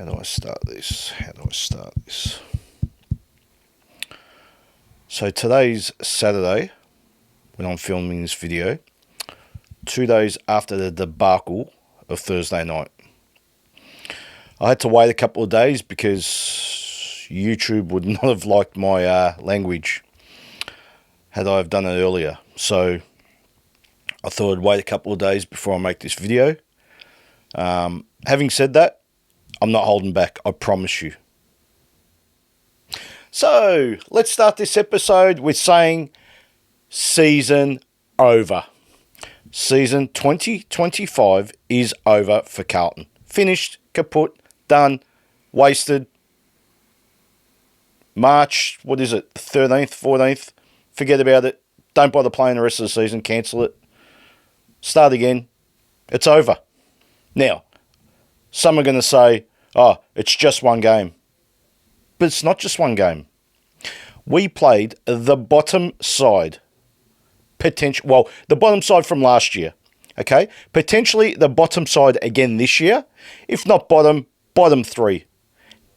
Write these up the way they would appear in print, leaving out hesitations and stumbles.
How do I start this? So today's Saturday, when I'm filming this video, 2 days after the debacle of Thursday night. I had to wait a couple of days because YouTube would not have liked my language had I have done it earlier. So I thought I'd wait a couple of days before I make this video. Having said that, I'm not holding back, I promise you. So let's start this episode with saying season over. Season 2025 is over for Carlton. Finished, kaput, done, wasted. March, 13th, 14th. Forget about it. Don't bother playing the rest of the season. Cancel it. Start again. It's over. Now, some are going to say, oh, it's just one game. But it's not just one game. We played the bottom side. The bottom side from last year. Okay? Potentially the bottom side again this year. If not bottom three.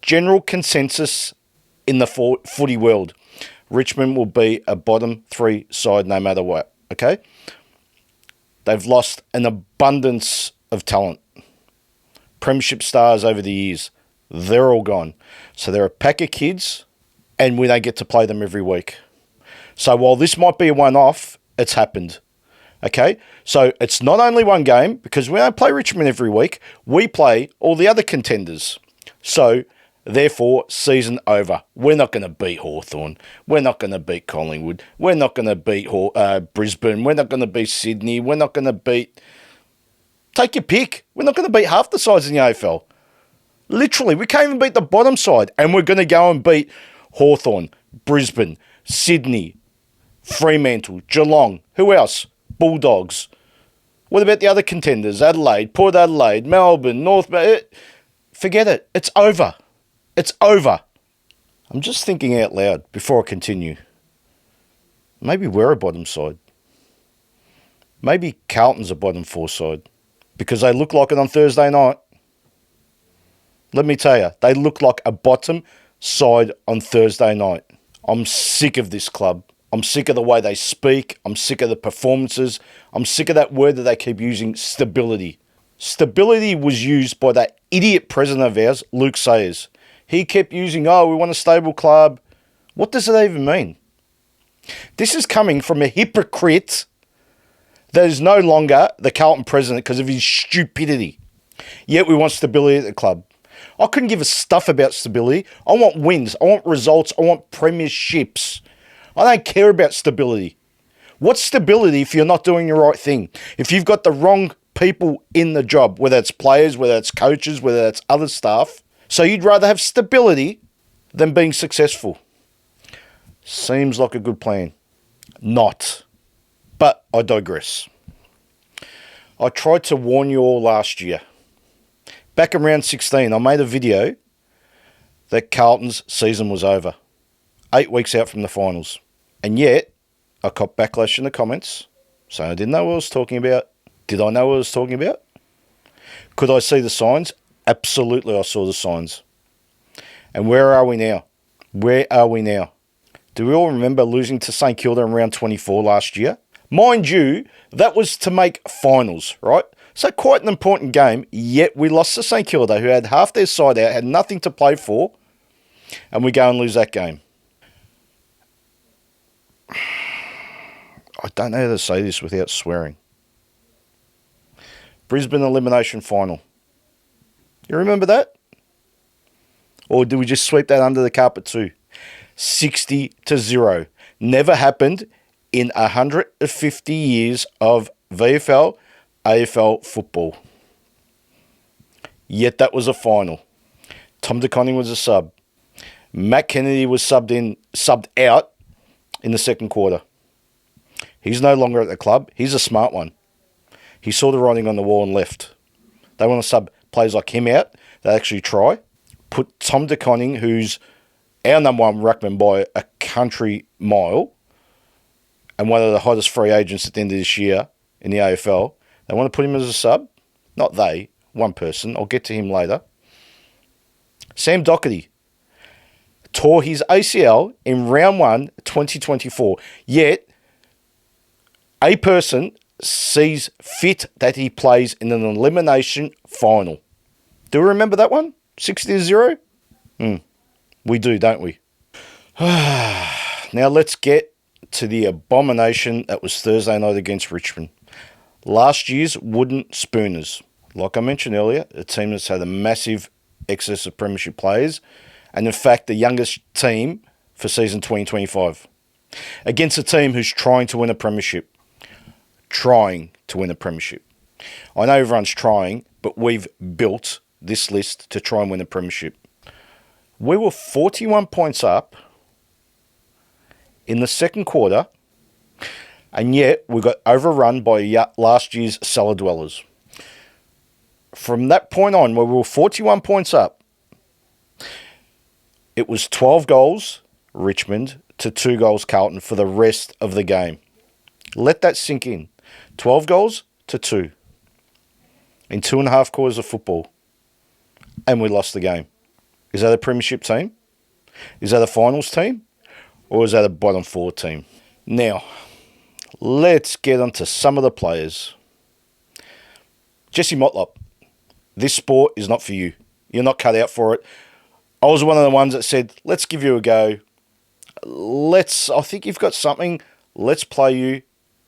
General consensus in the footy world. Richmond will be a bottom three side no matter what. Okay? They've lost an abundance of talent. Premiership stars over the years. They're all gone. So they're a pack of kids and we don't get to play them every week. So while this might be a one-off, it's happened. Okay? So it's not only one game because we don't play Richmond every week. We play all the other contenders. So therefore, season over. We're not going to beat Hawthorn. We're not going to beat Collingwood. We're not going to beat Brisbane. We're not going to beat Sydney. We're not going to beat... Take your pick. We're not going to beat half the sides in the AFL. Literally, we can't even beat the bottom side. And we're going to go and beat Hawthorn, Brisbane, Sydney, Fremantle, Geelong. Who else? Bulldogs. What about the other contenders? Adelaide, Port Adelaide, Melbourne, North... Forget it. It's over. It's over. I'm just thinking out loud before I continue. Maybe we're a bottom side. Maybe Carlton's a bottom four side. Because they look like it on Thursday night. Let me tell you, they look like a bottom side on Thursday night. I'm sick of this club. I'm sick of the way they speak. I'm sick of the performances. I'm sick of that word that they keep using, stability. Stability was used by that idiot president of ours, Luke Sayers. He kept using, we want a stable club. What does it even mean? This is coming from a hypocrite that is no longer the Carlton president because of his stupidity. Yet we want stability at the club. I couldn't give a stuff about stability. I want wins. I want results. I want premierships. I don't care about stability. What's stability if you're not doing the right thing? If you've got the wrong people in the job, whether it's players, whether it's coaches, whether it's other staff. So you'd rather have stability than being successful. Seems like a good plan. Not. But I digress. I tried to warn you all last year. Back in round 16, I made a video that Carlton's season was over. 8 weeks out from the finals. And yet, I caught backlash in the comments, saying I didn't know what I was talking about. Did I know what I was talking about? Could I see the signs? Absolutely, I saw the signs. And where are we now? Where are we now? Do we all remember losing to St Kilda in round 24 last year? Mind you, that was to make finals, right? So quite an important game, yet we lost to St Kilda, who had half their side out, had nothing to play for, and we go and lose that game. I don't know how to say this without swearing. Brisbane elimination final. You remember that? Or did we just sweep that under the carpet too? 60-0. Never happened in 150 years of VFL, AFL football. Yet that was a final. Tom De Koning was a sub. Matt Kennedy was subbed out in the second quarter. He's no longer at the club. He's a smart one. He saw the writing on the wall and left. They want to sub players like him out. They actually try. Put Tom De Koning, who's our number one ruckman by a country mile, and one of the hottest free agents at the end of this year in the AFL. They want to put him as a sub. Not they, one person. I'll get to him later. Sam Doherty tore his ACL in round 1, 2024. Yet, a person sees fit that he plays in an elimination final. Do we remember that one? 60-0? We do, don't we? Now let's get to the abomination that was Thursday night against Richmond. Last year's wooden spooners. Like I mentioned earlier, a team that's had a massive excess of premiership players, and in fact the youngest team for season 2025. Against a team who's trying to win a premiership. I know everyone's trying, but we've built this list to try and win a premiership. We were 41 points up in the second quarter, and yet we got overrun by last year's cellar dwellers. From that point on, where we were 41 points up, it was 12 goals, Richmond, to 2 goals, Carlton, for the rest of the game. Let that sink in. 12 goals to 2 in 2.5 quarters of football, and we lost the game. Is that a premiership team? Is that a finals team? Or is that a bottom 4 team? Now, let's get on to some of the players. Jesse Motlop, this sport is not for you. You're not cut out for it. I was one of the ones that said, let's give you a go. I think you've got something. Let's play you.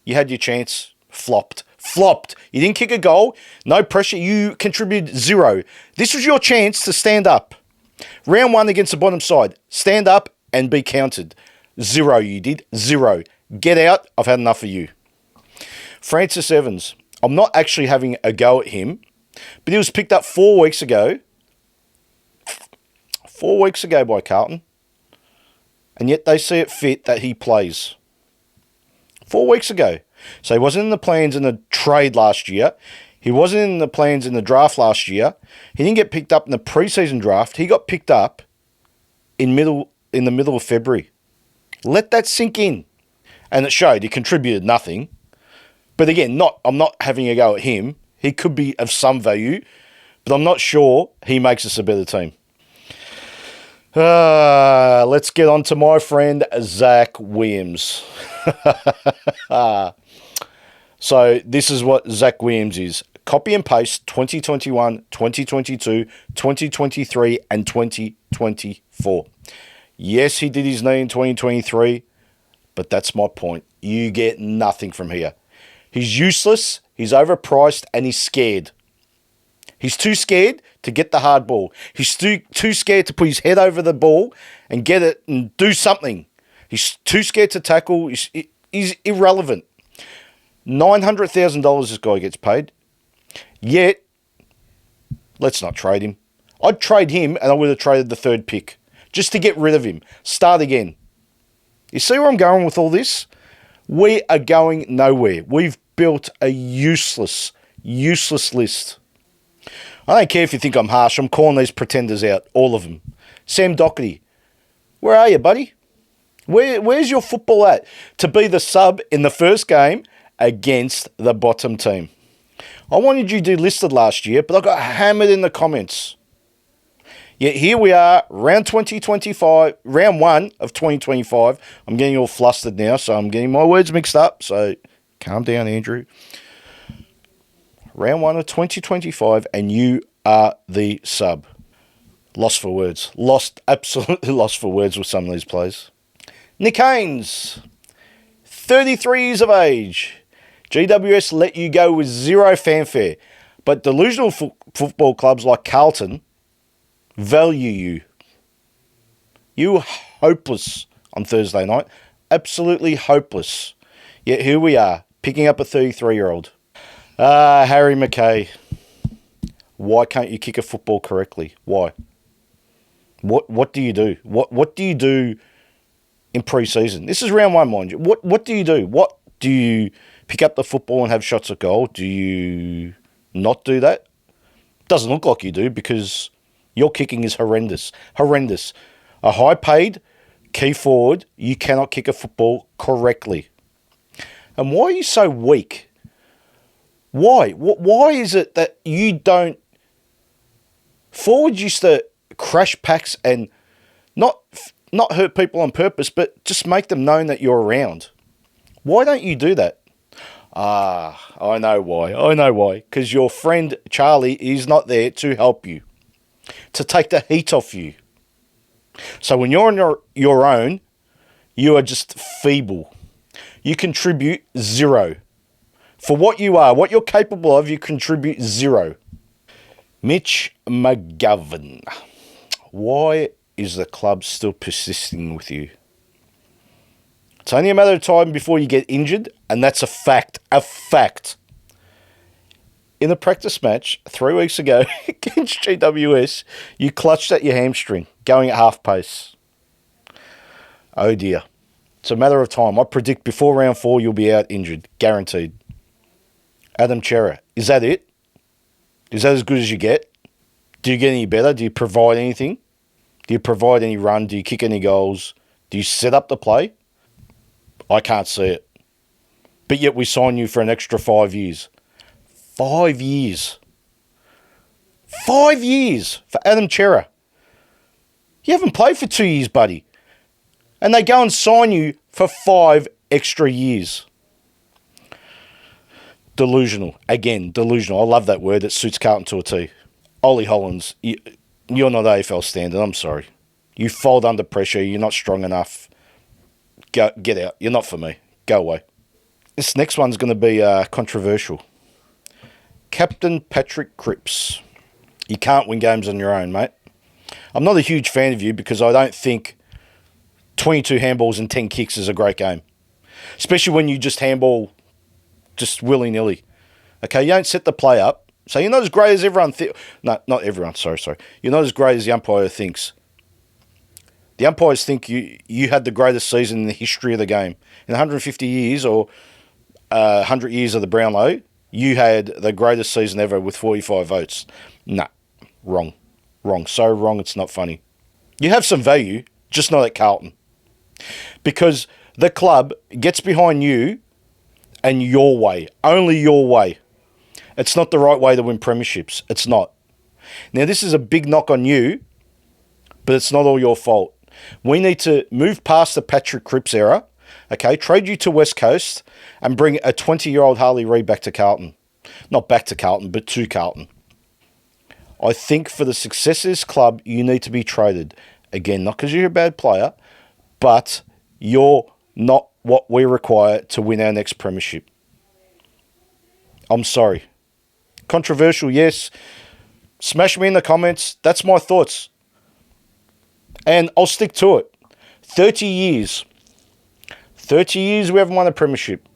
You had your chance. Flopped. You didn't kick a goal. No pressure. You contributed 0. This was your chance to stand up. Round 1 against the bottom side. Stand up and be counted. 0 you did. 0. Get out. I've had enough of you. Francis Evans. I'm not actually having a go at him, but he was picked up 4 weeks ago. 4 weeks ago by Carlton. And yet they see it fit that he plays. 4 weeks ago. So he wasn't in the plans in the trade last year. He wasn't in the plans in the draft last year. He didn't get picked up in the preseason draft. He got picked up in the middle of February. Let that sink in. And it showed. He contributed nothing. But again, I'm not having a go at him. He could be of some value, but I'm not sure he makes us a better team. Let's get on to my friend Zach Williams. So this is what Zach Williams is. Copy and paste 2021, 2022, 2023, and 2024. Yes, he did his knee in 2023, but that's my point. You get nothing from here. He's useless, he's overpriced, and he's scared. He's too scared to get the hard ball. He's too scared to put his head over the ball and get it and do something. He's too scared to tackle. He's irrelevant. $900,000 this guy gets paid. Yet, let's not trade him. I'd trade him and I would have traded the 3rd pick just to get rid of him. Start again. You see where I'm going with all this? We are going nowhere. We've built a useless list. I don't care if you think I'm harsh. I'm calling these pretenders out. All of them. Sam Doherty. Where are you, buddy? Where's your football at? To be the sub in the first game against the bottom team. I wanted you to do listed last year, but I got hammered in the comments. Yet here we are, round 2025, round 1 of 2025. I'm getting all flustered now, so I'm getting my words mixed up. So calm down, Andrew. Round 1 of 2025, and you are the sub. Lost for words. Absolutely lost for words with some of these players. Nick Haynes, 33 years of age. GWS let you go with 0 fanfare, but delusional football clubs like Carlton value you. You were hopeless on Thursday night. Absolutely hopeless. Yet here we are, picking up a 33-year-old. Harry McKay. Why can't you kick a football correctly? Why? What do you do? What do you do in pre-season? This is round 1, mind you. What do you do? What do you pick up the football and have shots at goal? Do you not do that? Doesn't look like you do, because your kicking is horrendous. Horrendous. A high-paid key forward, you cannot kick a football correctly. And why are you so weak? Why? Why is it that you don't... Forwards used to crash packs and not hurt people on purpose, but just make them known that you're around. Why don't you do that? I know why. I know why. Because your friend Charlie is not there to help you, to take the heat off you. So when you're on your own, you are just feeble. You contribute zero. For what you are, what you're capable of, you contribute zero. Mitch McGovern. Why is the club still persisting with you? It's only a matter of time before you get injured, and that's a fact. A fact. In a practice match 3 weeks ago against GWS, you clutched at your hamstring, going at half pace. Oh dear. It's a matter of time. I predict before round 4 you'll be out injured. Guaranteed. Adam Chera. Is that it? Is that as good as you get? Do you get any better? Do you provide anything? Do you provide any run? Do you kick any goals? Do you set up the play? I can't see it. But yet we sign you for an extra 5 years. 5 years. 5 years for Adam Chera. You haven't played for 2 years, buddy. And they go and sign you for 5 extra years. Delusional. Again, delusional. I love that word. It suits Carlton to a T. Ollie Hollands, you're not AFL standard. I'm sorry. You fold under pressure. You're not strong enough. Get out. You're not for me. Go away. This next one's going to be controversial. Captain Patrick Cripps. You can't win games on your own, mate. I'm not a huge fan of you because I don't think 22 handballs and 10 kicks is a great game. Especially when you just handball just willy-nilly. Okay, you don't set the play up. So you're not as great as everyone thinks. No, not everyone. Sorry. You're not as great as the umpire thinks. The umpires think you had the greatest season in the history of the game. In 150 years or 100 years of the Brownlow, you had the greatest season ever with 45 votes. Nah, wrong. Wrong. So wrong it's not funny. You have some value, just not at Carlton. Because the club gets behind you and your way. Only your way. It's not the right way to win premierships. It's not. Now, this is a big knock on you, but it's not all your fault. We need to move past the Patrick Cripps era, okay, trade you to West Coast and bring a 20-year-old Harley Reid back to Carlton. Not back to Carlton, but to Carlton. I think for the success of this club, you need to be traded. Again, not because you're a bad player, but you're not what we require to win our next premiership. I'm sorry. Controversial, yes. Smash me in the comments. That's my thoughts. And I'll stick to it. 30 years. 30 years we haven't won a premiership.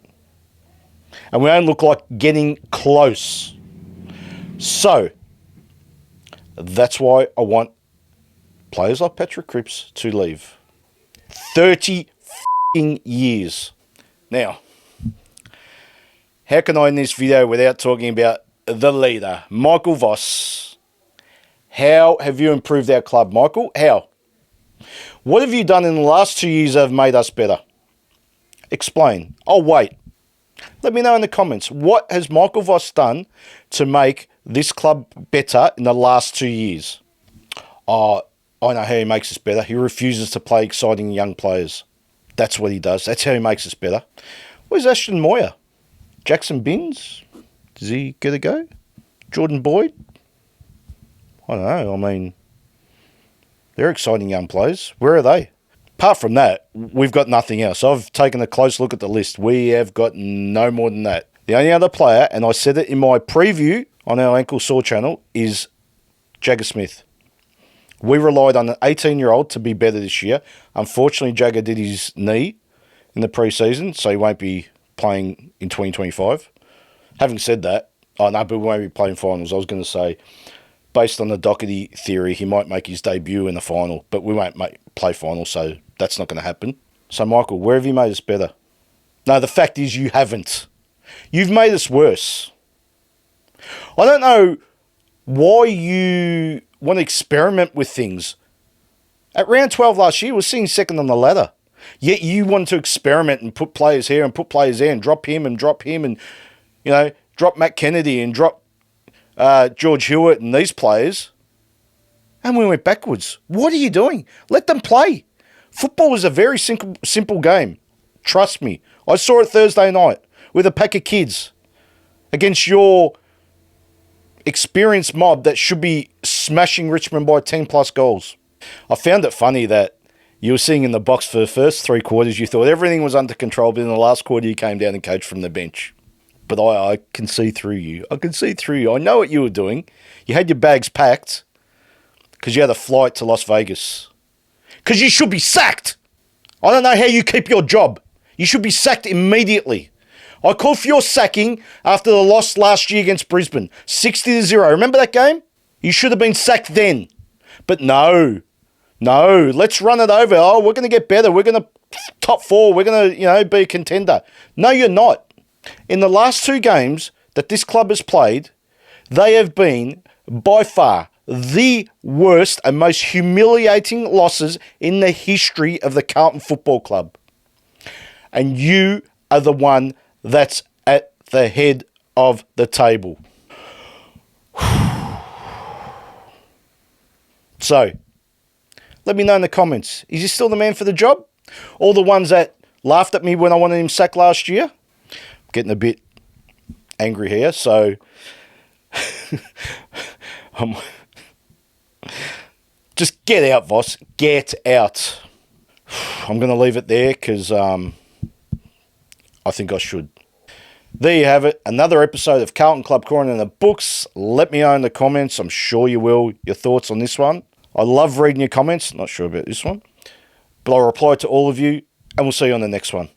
And we don't look like getting close. So, that's why I want players like Patrick Cripps to leave. 30 years. Now, how can I end this video without talking about the leader, Michael VOSS? How have you improved our club, Michael? How? What have you done in the last 2 years that have made us better? Explain. I'll wait. Let me know in the comments. What has Michael VOSS done to make this club better in the last 2 years? Oh, I know how he makes us better. He refuses to play exciting young players. That's what he does. That's how he makes us better. Where's Ashton Moyer? Jackson Binns? Does he get a go? Jordan Boyd? I don't know. I mean, they're exciting young players. Where are they? Apart from that, we've got nothing else. I've taken a close look at the list. We have got no more than that. The only other player, and I said it in my preview on our Ankle Sore channel, is Jagger Smith. We relied on an 18-year-old to be better this year. Unfortunately, Jagger did his knee in the preseason, so he won't be playing in 2025. Having said that, oh no, but we won't be playing finals. I was going to say, based on the Doherty theory, he might make his debut in the final, but we won't play finals, so that's not going to happen. So, Michael, where have you made us better? No, the fact is you haven't. You've made us worse. I don't know why you want to experiment with things. At round 12 last year, we were sitting second on the ladder. Yet you wanted to experiment and put players here and put players there and drop him and, you know, drop Matt Kennedy and drop George Hewitt and these players. And we went backwards. What are you doing? Let them play. Football is a very simple game. Trust me. I saw it Thursday night with a pack of kids against your experienced mob that should be smashing Richmond by 10 plus goals. I found it funny that you were sitting in the box for the first 3 quarters. You thought everything was under control, but in the last quarter you came down and coached from the bench. But I can see through you. I can see through you. I know what you were doing. You had your bags packed because you had a flight to Las Vegas. Because you should be sacked. I don't know how you keep your job. You should be sacked immediately. I called for your sacking after the loss last year against Brisbane. 60-0. Remember that game? You should have been sacked then. But no, let's run it over. Oh, we're going to get better. We're going to top 4. We're going to, be a contender. No, you're not. In the last 2 games that this club has played, they have been by far the worst and most humiliating losses in the history of the Carlton Football Club. And you are the one that's at the head of the table. So, let me know in the comments. Is he still the man for the job? All the ones that laughed at me when I wanted him sacked last year? Getting a bit angry here, so just get out, Voss. Get out. I'm going to leave it there because I think I should. There you have it. Another episode of Carlton Club Corner in the books. Let me know in the comments. I'm sure you will. Your thoughts on this one. I love reading your comments. Not sure about this one. But I'll reply to all of you, and we'll see you on the next one.